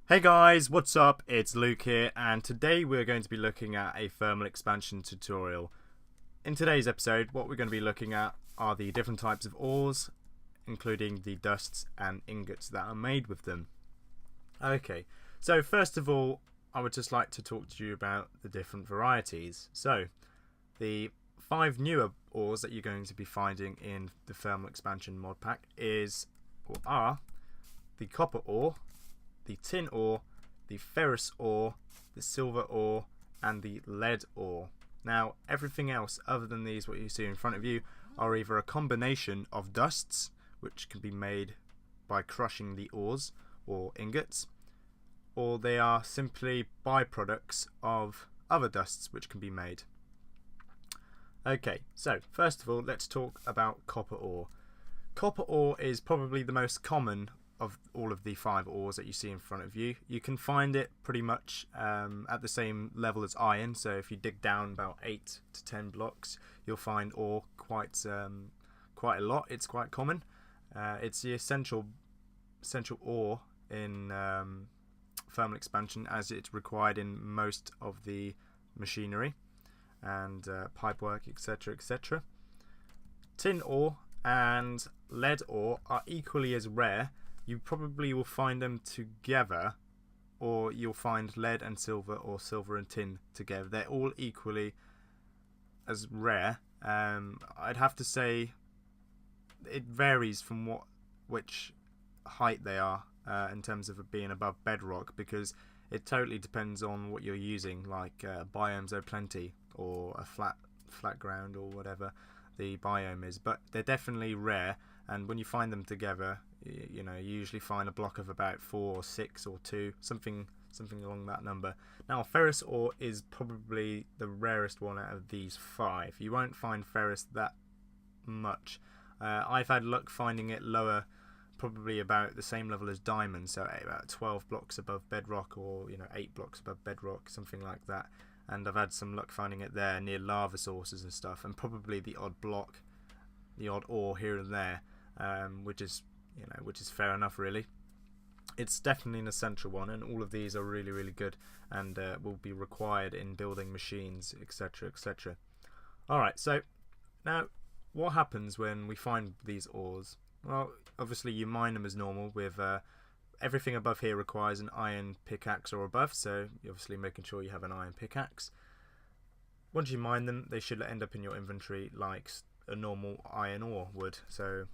Hey guys, what's up? It's Luke here, and today we're going to be looking at a thermal expansion tutorial. In today's episode, what we're going to be looking at are the different types of ores, including the dusts and ingots that are made with them. Okay, so first of all, I would just like to talk to you about the different varieties. So, the 5 newer ores that you're going to be finding in the thermal expansion mod pack are the copper ore, the tin ore, the ferrous ore, the silver ore, and the lead ore. Now, everything else other than these, what you see in front of you, are either a combination of dusts, which can be made by crushing the ores or ingots, or they are simply byproducts of other dusts which can be made. Okay, so first of all, let's talk about copper ore. Copper ore is probably the most common of all of the 5 ores that you see in front of you. You can find it pretty much at the same level as iron, so if you dig down about 8 to 10 blocks, you'll find ore quite a lot. It's quite common. It's the essential ore in thermal expansion, as it's required in most of the machinery and pipework, etc., etc. Tin ore and lead ore are equally as rare. You probably will find them together, or you'll find lead and silver or silver and tin together. They're all equally as rare. I'd have to say it varies from which height they are in terms of being above bedrock, because it totally depends on what you're using, like biomes are plenty, or a flat ground, or whatever the biome is. But they're definitely rare, and when you find them together, you usually find a block of about 4 or 6 or 2, something along that number. Now, ferrous ore is probably the rarest one out of these 5. You won't find ferrous that much. I've had luck finding it lower, probably about the same level as diamond, so about 12 blocks above bedrock, or 8 blocks above bedrock, something like that. And I've had some luck finding it there near lava sources and stuff, and probably the odd block, the odd ore here and there, which is fair enough, really. It's definitely an essential one, and all of these are really, really good, and will be required in building machines, etc., etc. Alright, so now what happens when we find these ores? Well, obviously you mine them as normal with everything above here requires an iron pickaxe or above, so you're obviously making sure you have an iron pickaxe. Once you mine them, they should end up in your inventory like a normal iron ore would. So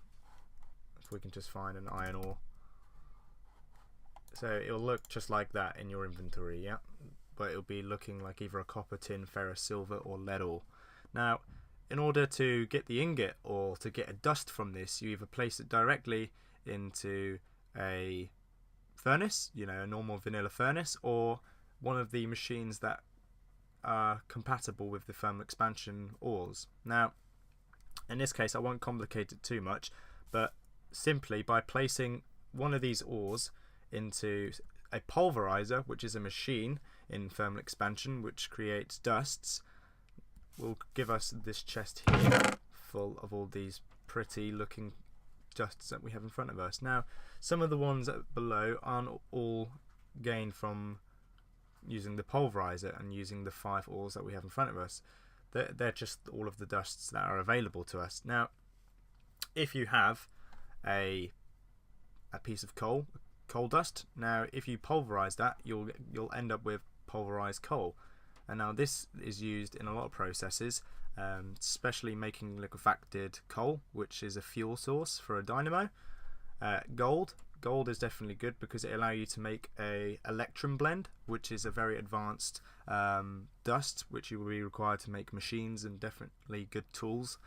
if we can just find an iron ore, so it'll look just like that in your inventory, yeah, but it'll be looking like either a copper, tin, ferrous, silver, or lead ore. Now, in order to get the ingot or to get a dust from this, you either place it directly into a furnace, a normal vanilla furnace, or one of the machines that are compatible with the thermal expansion ores. Now, in this case, I won't complicate it too much, but simply by placing one of these ores into a pulverizer, which is a machine in thermal expansion which creates dusts, will give us this chest here full of all these pretty looking dusts that we have in front of us. Now, some of the ones below aren't all gained from using the pulverizer and using the 5 ores that we have in front of us. They're just all of the dusts that are available to us. Now, if you have a piece of coal dust, now if you pulverize that, you'll end up with pulverized coal. And now this is used in a lot of processes, especially making liquefied coal, which is a fuel source for a dynamo. Gold is definitely good because it allows you to make a electrum blend, which is a very advanced dust, which you will be required to make machines and definitely good tools,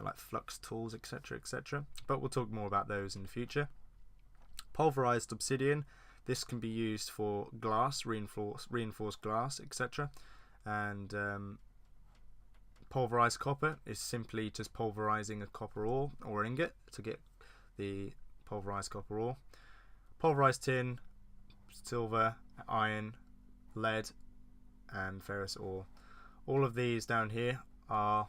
like flux tools, etc., etc. But we'll talk more about those in the future. Pulverized obsidian, this can be used for glass, reinforced glass, etc. And pulverized copper is simply just pulverizing a copper ore or ingot to get the pulverized copper ore. Pulverized tin, silver, iron, lead, and ferrous ore. All of these down here are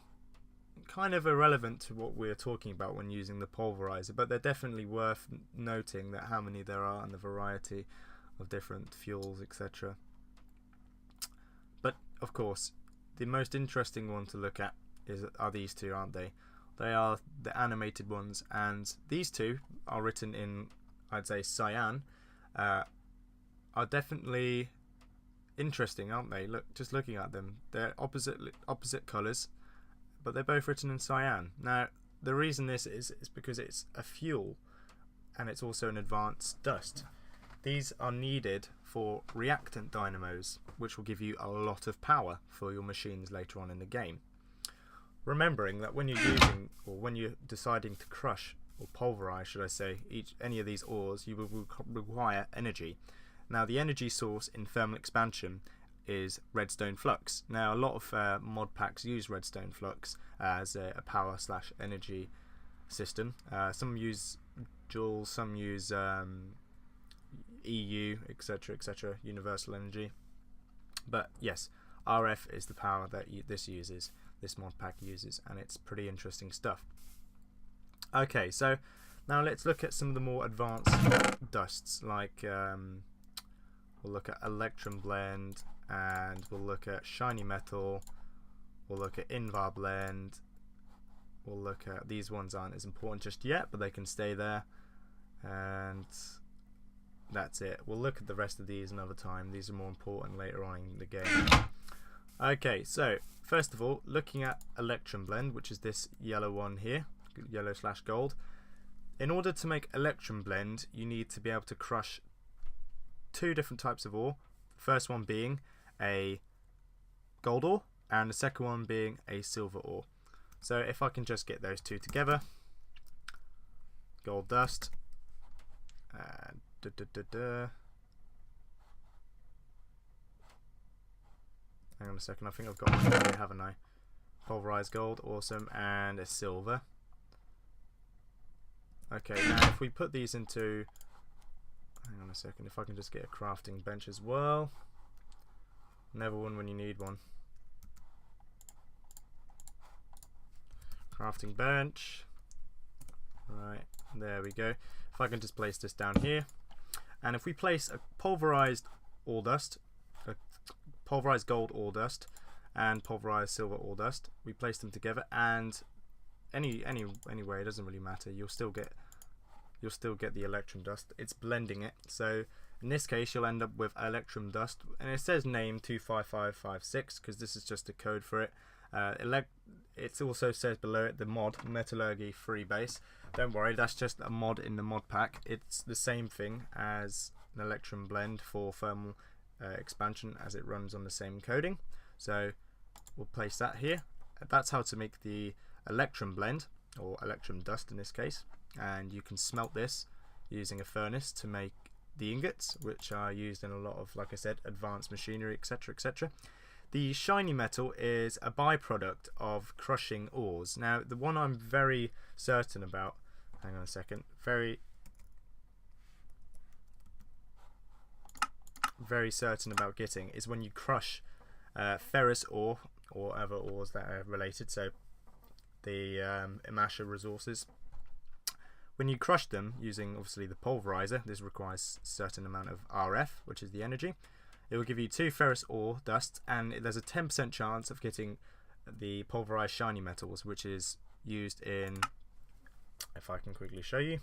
kind of irrelevant to what we're talking about when using the pulverizer, but they're definitely worth noting that how many there are and the variety of different fuels, etc. But of course, the most interesting one to look at are these two, aren't they? They are the animated ones, and these two are written in, I'd say, cyan. Are definitely interesting, aren't they? Look, just looking at them, they're opposite colours, but they're both written in cyan. Now, the reason this is because it's a fuel, and it's also an advanced dust. These are needed for reactant dynamos, which will give you a lot of power for your machines later on in the game. Remembering that when you're using, or when you're deciding to crush or pulverize, should I say, any of these ores, you will require energy. Now, the energy source in thermal expansion is redstone flux. Now, a lot of mod packs use redstone flux as a power/energy system. Some use joules, some use EU, etc., universal energy. But yes, RF is the power that this mod pack uses, and it's pretty interesting stuff. Okay, so now let's look at some of the more advanced dusts, like we'll look at Electrum Blend, and we'll look at Shiny Metal, we'll look at Invar Blend, we'll look at, these ones aren't as important just yet, but they can stay there, and that's it. We'll look at the rest of these another time. These are more important later on in the game. Okay, so first of all, looking at Electrum Blend, which is this yellow one here, yellow/gold. In order to make Electrum Blend, you need to be able to crush two different types of ore. The first one being a gold ore, and the second one being a silver ore. So if I can just get those two together, gold dust, and hang on a second, I think I've got one here, haven't I? Pulverized gold, awesome, and a silver. Okay, now if we put these into, hang on a second, if I can just get a crafting bench as well. Never one when you need one. Crafting bench. Right, there we go. If I can just place this down here. And if we place a pulverized ore dust, a pulverized gold ore dust, and pulverized silver ore dust, we place them together, and anyway, it doesn't really matter. You'll still get the Electrum dust. It's blending it. So in this case, you'll end up with Electrum dust, and it says name 25556 because this is just a code for it. It also says below it the mod Metallurgy Free Base. Don't worry, that's just a mod in the mod pack. It's the same thing as an Electrum Blend for thermal expansion, as it runs on the same coding. So we'll place that here. That's how to make the Electrum Blend, or Electrum dust in this case. And you can smelt this using a furnace to make the ingots, which are used in a lot of, like I said, advanced machinery, etc. The shiny metal is a byproduct of crushing ores. Now, the one I'm very certain about, hang on a second, very certain about getting is when you crush ferrous ore or other ores that are related, so the Imasha resources. When you crush them using obviously the pulverizer, this requires a certain amount of RF, which is the energy. It will give you 2 ferrous ore dusts, and there's a 10% chance of getting the pulverized shiny metals, which is used in, if I can quickly show you,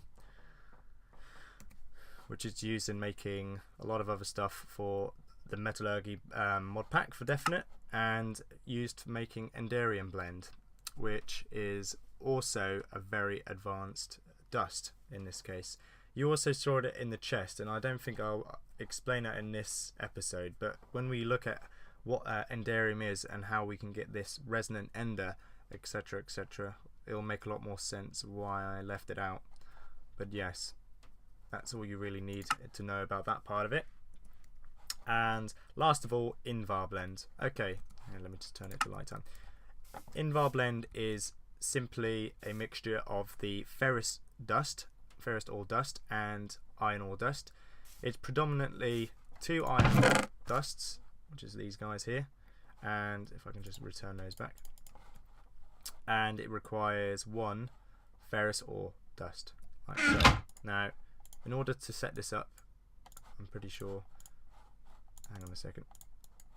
which is used in making a lot of other stuff for the Metallurgy mod pack for definite, and used for making Enderium Blend, which is also a very advanced dust in this case. You also saw it in the chest, and I don't think I'll explain that in this episode, but when we look at what Enderium is and how we can get this resonant ender, etc., it'll make a lot more sense why I left it out. But yes, that's all you really need to know about that part of it. And last of all, Invar Blend. Okay, let me just turn it to light time. Invar Blend is simply a mixture of the ferrous ore dust, and iron ore dust. It's predominantly 2 iron ore dusts, which is these guys here, and if I can just return those back, and it requires 1 ferrous ore dust, like so. Now, in order to set this up, I'm pretty sure. Hang on a second.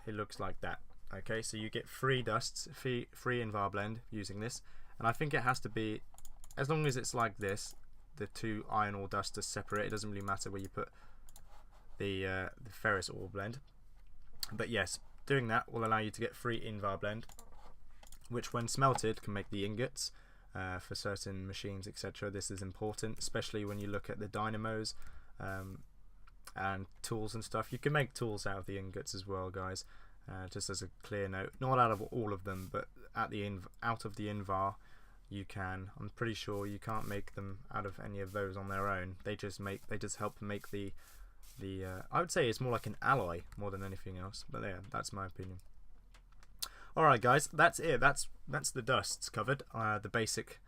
It looks like that. Okay, so you get 3 dusts, free Invar blend using this, and I think it has to be, as long as it's like this, the 2 iron ore dusts are separate. It doesn't really matter where you put the ferrous ore blend. But yes, doing that will allow you to get 3 Invar blend, which when smelted can make the ingots for certain machines, etc. This is important, especially when you look at the dynamos and tools and stuff. You can make tools out of the ingots as well, guys. Just as a clear note, not out of all of them, but out of the Invar you can. I'm pretty sure you can't make them out of any of those on their own. They just help make the I would say it's more like an alloy more than anything else. But yeah, that's my opinion. Alright guys, that's it. That's the dusts covered. The basic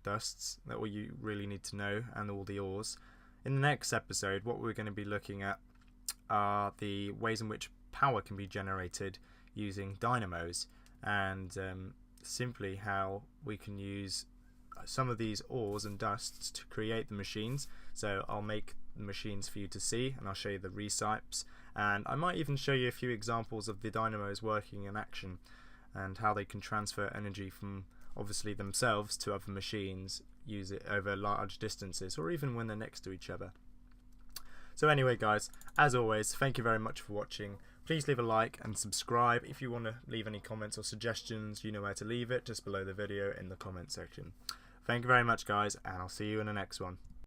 dusts that all you really need to know, and all the ores. In the next episode, what we're going to be looking at are the ways in which power can be generated using dynamos, and simply how we can use some of these ores and dusts to create the machines. So I'll make the machines for you to see, and I'll show you the recipes, and I might even show you a few examples of the dynamos working in action and how they can transfer energy from obviously themselves to other machines, use it over large distances, or even when they're next to each other. So anyway guys, as always, thank you very much for watching. Please leave a like and subscribe. If you want to leave any comments or suggestions, you know where to leave it, just below the video in the comment section. Thank you very much guys, and I'll see you in the next one.